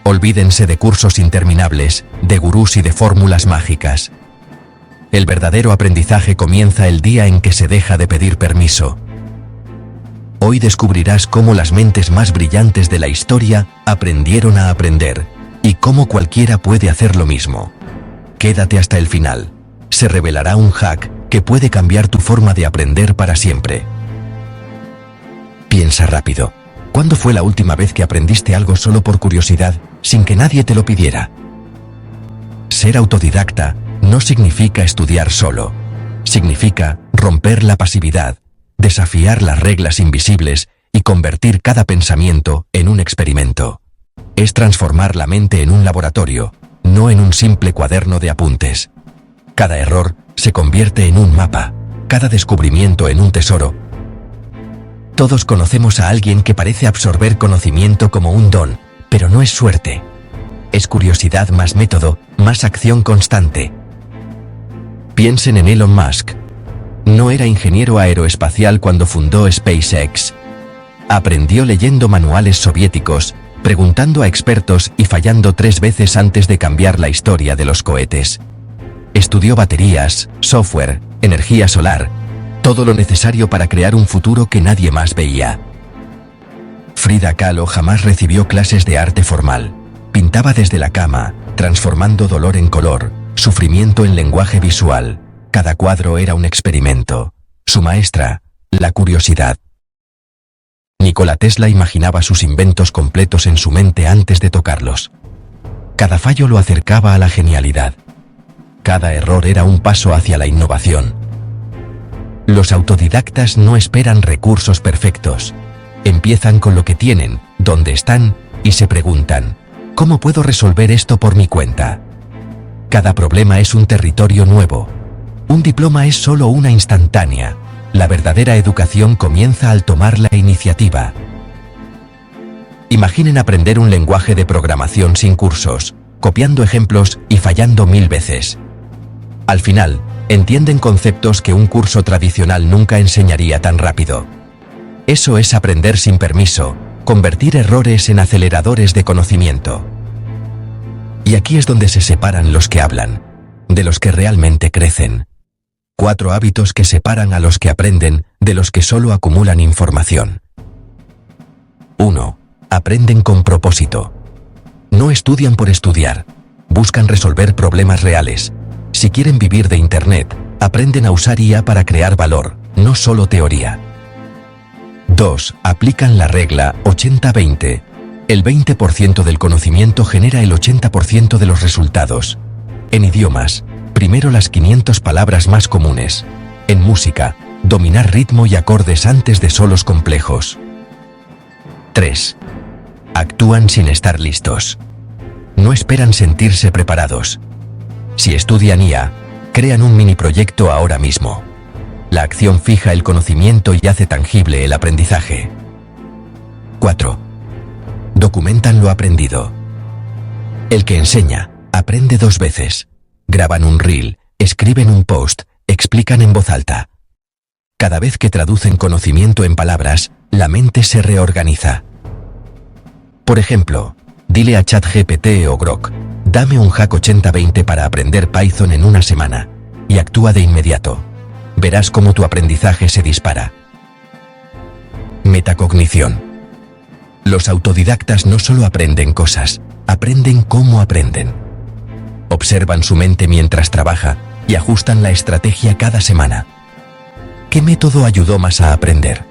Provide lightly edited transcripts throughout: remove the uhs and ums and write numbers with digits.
Olvídense de cursos interminables, de gurús y de fórmulas mágicas. El verdadero aprendizaje comienza el día en que se deja de pedir permiso. Hoy descubrirás cómo las mentes más brillantes de la historia aprendieron a aprender, y cómo cualquiera puede hacer lo mismo. Quédate hasta el final. Se revelará un hack que puede cambiar tu forma de aprender para siempre. Piensa rápido. ¿Cuándo fue la última vez que aprendiste algo solo por curiosidad, sin que nadie te lo pidiera? Ser autodidacta no significa estudiar solo. Significa romper la pasividad, desafiar las reglas invisibles y convertir cada pensamiento en un experimento. Es transformar la mente en un laboratorio, no en un simple cuaderno de apuntes. Cada error se convierte en un mapa, cada descubrimiento en un tesoro. Todos conocemos a alguien que parece absorber conocimiento como un don, pero no es suerte. Es curiosidad más método, más acción constante. Piensen en Elon Musk. No era ingeniero aeroespacial cuando fundó SpaceX. Aprendió leyendo manuales soviéticos, preguntando a expertos y fallando 3 veces antes de cambiar la historia de los cohetes. Estudió baterías, software, energía solar, todo lo necesario para crear un futuro que nadie más veía. Frida Kahlo jamás recibió clases de arte formal. Pintaba desde la cama, transformando dolor en color, sufrimiento en lenguaje visual. Cada cuadro era un experimento. Su maestra, la curiosidad. Nikola Tesla imaginaba sus inventos completos en su mente antes de tocarlos. Cada fallo lo acercaba a la genialidad. Cada error era un paso hacia la innovación. Los autodidactas no esperan recursos perfectos. Empiezan con lo que tienen, donde están, y se preguntan, ¿cómo puedo resolver esto por mi cuenta? Cada problema es un territorio nuevo. Un diploma es solo una instantánea. La verdadera educación comienza al tomar la iniciativa. Imaginen aprender un lenguaje de programación sin cursos, copiando ejemplos y fallando 1000 veces. Al final, entienden conceptos que un curso tradicional nunca enseñaría tan rápido. Eso es aprender sin permiso, convertir errores en aceleradores de conocimiento. Y aquí es donde se separan los que hablan, de los que realmente crecen. 4 hábitos que separan a los que aprenden de los que solo acumulan información. 1. Aprenden con propósito. No estudian por estudiar. Buscan resolver problemas reales. Si quieren vivir de Internet, aprenden a usar IA para crear valor, no solo teoría. 2. Aplican la regla 80-20. El 20% del conocimiento genera el 80% de los resultados. En idiomas, primero las 500 palabras más comunes. En música, dominar ritmo y acordes antes de solos complejos. 3. Actúan sin estar listos. No esperan sentirse preparados. Si estudian IA, crean un mini proyecto ahora mismo. La acción fija el conocimiento y hace tangible el aprendizaje. 4. Documentan lo aprendido. El que enseña, aprende 2 veces. Graban un reel, escriben un post, explican en voz alta. Cada vez que traducen conocimiento en palabras, la mente se reorganiza. Por ejemplo, dile a ChatGPT o Grok, dame un hack 80-20 para aprender Python en una semana, y actúa de inmediato. Verás cómo tu aprendizaje se dispara. Metacognición. Los autodidactas no solo aprenden cosas, aprenden cómo aprenden. Observan su mente mientras trabaja y ajustan la estrategia cada semana. ¿Qué método ayudó más a aprender?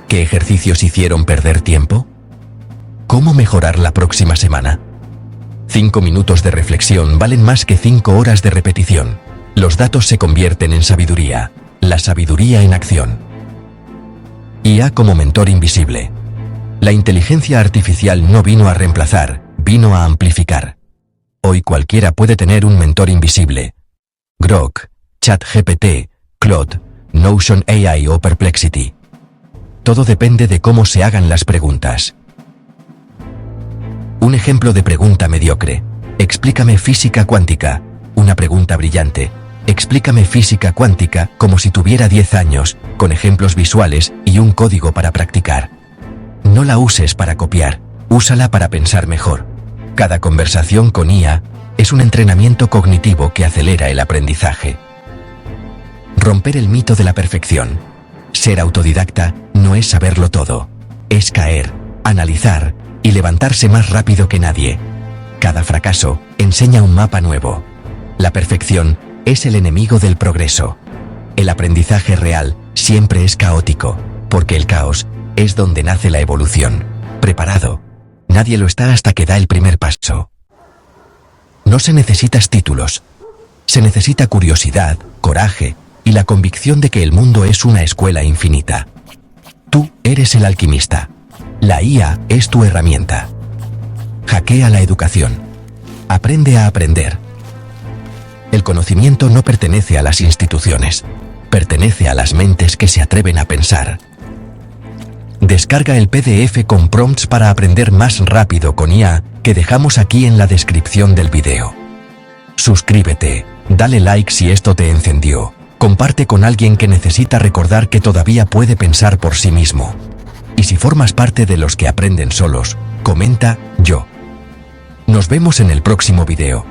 ¿Qué ejercicios hicieron perder tiempo? ¿Cómo mejorar la próxima semana? 5 minutos de reflexión valen más que 5 horas de repetición. Los datos se convierten en sabiduría, la sabiduría en acción. IA como mentor invisible. La inteligencia artificial no vino a reemplazar, vino a amplificar. Hoy cualquiera puede tener un mentor invisible. Grok, ChatGPT, Claude, Notion AI o Perplexity. Todo depende de cómo se hagan las preguntas. Un ejemplo de pregunta mediocre. Explícame física cuántica. Una pregunta brillante. Explícame física cuántica como si tuviera 10 años, con ejemplos visuales y un código para practicar. No la uses para copiar, úsala para pensar mejor. Cada conversación con IA es un entrenamiento cognitivo que acelera el aprendizaje. Romper el mito de la perfección. Ser autodidacta no es saberlo todo. Es caer, analizar y levantarse más rápido que nadie. Cada fracaso enseña un mapa nuevo. La perfección es el enemigo del progreso. El aprendizaje real siempre es caótico, porque el caos es donde nace la evolución. Preparado. Nadie lo está hasta que da el primer paso. No se necesitan títulos. Se necesita curiosidad, coraje y la convicción de que el mundo es una escuela infinita. Tú eres el alquimista. La IA es tu herramienta. Hackea la educación. Aprende a aprender. El conocimiento no pertenece a las instituciones. Pertenece a las mentes que se atreven a pensar. Descarga el PDF con prompts para aprender más rápido con IA que dejamos aquí en la descripción del video. Suscríbete, dale like si esto te encendió, comparte con alguien que necesita recordar que todavía puede pensar por sí mismo. Y si formas parte de los que aprenden solos, comenta yo. Nos vemos en el próximo video.